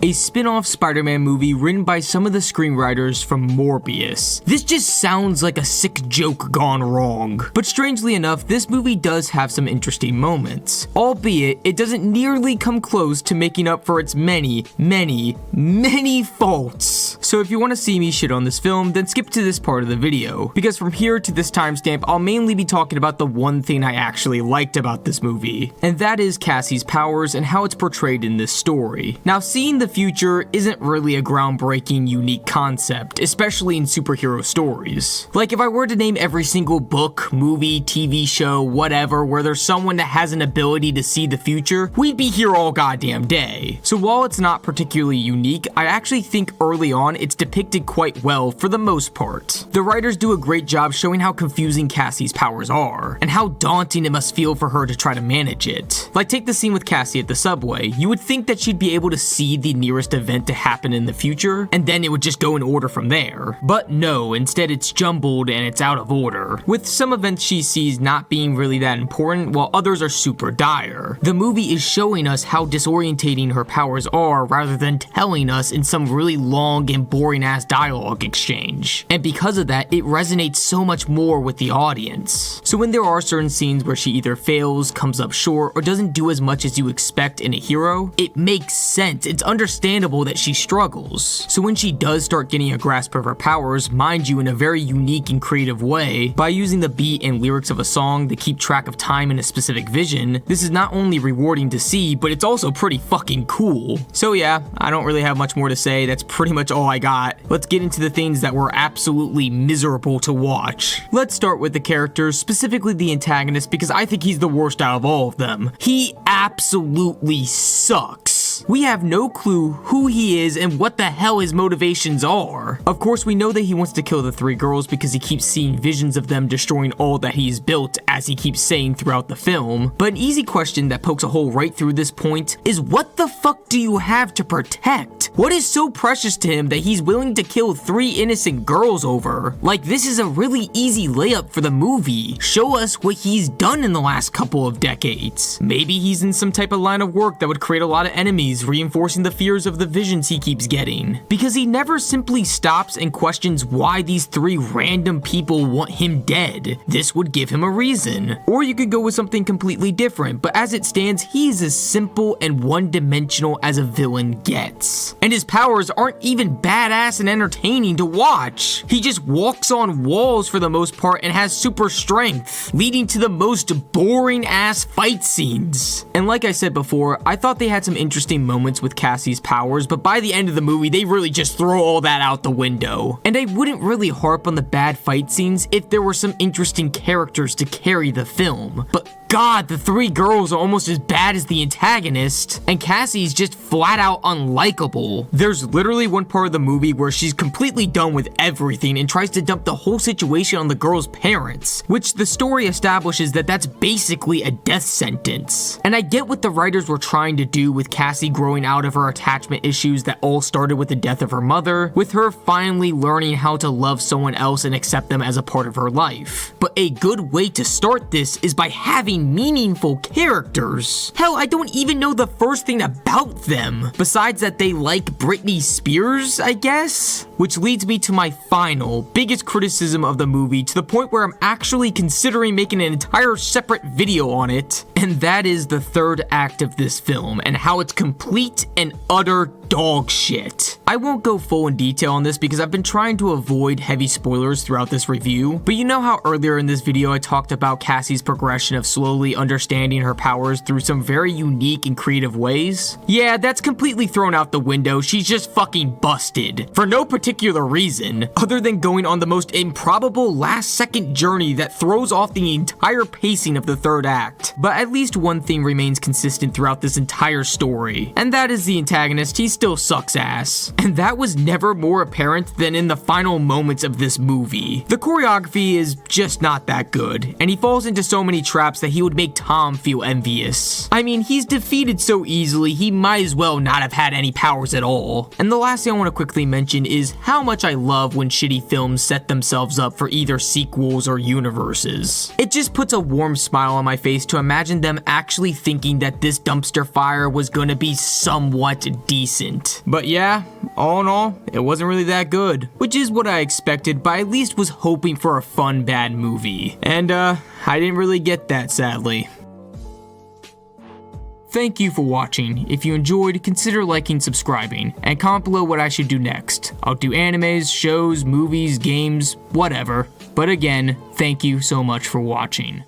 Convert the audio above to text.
a spin-off Spider-Man movie written by some of the screenwriters from Morbius. This just sounds like a sick joke gone wrong. But strangely enough, this movie does have some interesting moments, albeit it doesn't nearly come close to making up for its many faults. So if you want to see me shit on this film, then skip to this part of the video, because from here to this timestamp, I'll mainly be talking about the one thing I actually liked about this movie, and that is Cassie's powers and how it's portrayed in this story. Now, seeing the future isn't really a groundbreaking, unique concept, especially in superhero stories. Like, if I were to name every single book, movie, TV show, whatever, where there's someone that has an ability to see the future, we'd be here all goddamn day. So while it's not particularly unique, I actually think early on it's depicted quite well for the most part. The writers do a great job showing how confusing Cassie's powers are, and how daunting it must feel for her to try to manage it. Like, take the scene with Cassie at the subway. You would think that she'd be able to see the nearest event to happen in the future, and then it would just go in order from there. But no, instead it's jumbled and it's out of order, with some events she sees not being really that important, while others are super dire. The movie is showing us how disorientating her powers are, rather than telling us in some really long and boring ass dialogue exchange. And because of that, it resonates so much more with the audience. So when there are certain scenes where she either fails, comes up short, or doesn't do as much as you expect in a hero, it makes sense. It's understandable that she struggles. So when she does start getting a grasp of her powers, mind you, in a very unique and creative way, by using the beat and lyrics of a song to keep track of time in a specific vision, this is not only rewarding to see, but it's also pretty fucking cool. So yeah, I don't really have much more to say. That's pretty much all I got. Let's get into the things that were absolutely miserable to watch. Let's start with the characters, specifically the antagonist, because I think he's the worst out of all of them. He absolutely sucks. We have no clue who he is and what the hell his motivations are. Of course, we know that he wants to kill the three girls because he keeps seeing visions of them destroying all that he's built, as he keeps saying throughout the film. But an easy question that pokes a hole right through this point is, what the fuck do you have to protect? What is so precious to him that he's willing to kill three innocent girls over? Like, this is a really easy layup for the movie. Show us what he's done in the last couple of decades. Maybe he's in some type of line of work that would create a lot of enemies, reinforcing the fears of the visions he keeps getting. Because he never simply stops and questions why these three random people want him dead. This would give him a reason. Or you could go with something completely different, but as it stands, he's as simple and one-dimensional as a villain gets. And his powers aren't even badass and entertaining to watch. He just walks on walls for the most part and has super strength, leading to the most boring ass fight scenes. And like I said before, I thought they had some interesting moments with Cassie's powers, but by the end of the movie, they really just throw all that out the window. And I wouldn't really harp on the bad fight scenes if there were some interesting characters to carry the film. But God, the three girls are almost as bad as the antagonist, and Cassie's just flat out unlikable. There's literally one part of the movie where she's completely done with everything and tries to dump the whole situation on the girl's parents, which the story establishes that that's basically a death sentence. And I get what the writers were trying to do with Cassie growing out of her attachment issues that all started with the death of her mother, with her finally learning how to love someone else and accept them as a part of her life. But a good way to start this is by having meaningful characters. Hell, I don't even know the first thing about them, besides that they like Britney Spears, I guess? Which leads me to my final, biggest criticism of the movie, to the point where I'm actually considering making an entire separate video on it, and that is the third act of this film, and how it's complete and utter dog shit. I won't go full in detail on this because I've been trying to avoid heavy spoilers throughout this review, but you know how earlier in this video I talked about Cassie's progression of slowly understanding her powers through some very unique and creative ways? Yeah, that's completely thrown out the window. She's just fucking busted, for no particular reason, other than going on the most improbable last-second journey that throws off the entire pacing of the third act. But at least one thing remains consistent throughout this entire story, and that is the antagonist. He still sucks ass. And that was never more apparent than in the final moments of this movie. The choreography is just not that good, and he falls into so many traps that he would make Tom feel envious. I mean, he's defeated so easily, he might as well not have had any powers at all. And the last thing I want to quickly mention is how much I love when shitty films set themselves up for either sequels or universes. It just puts a warm smile on my face to imagine them actually thinking that this dumpster fire was gonna be somewhat decent. didn't. But yeah, all in all, it wasn't really that good, which is what I expected, but I at least was hoping for a fun bad movie. And I didn't really get that, sadly. Thank you for watching. If you enjoyed, consider liking, subscribing, and comment below what I should do next. I'll do animes, shows, movies, games, whatever. But again, thank you so much for watching.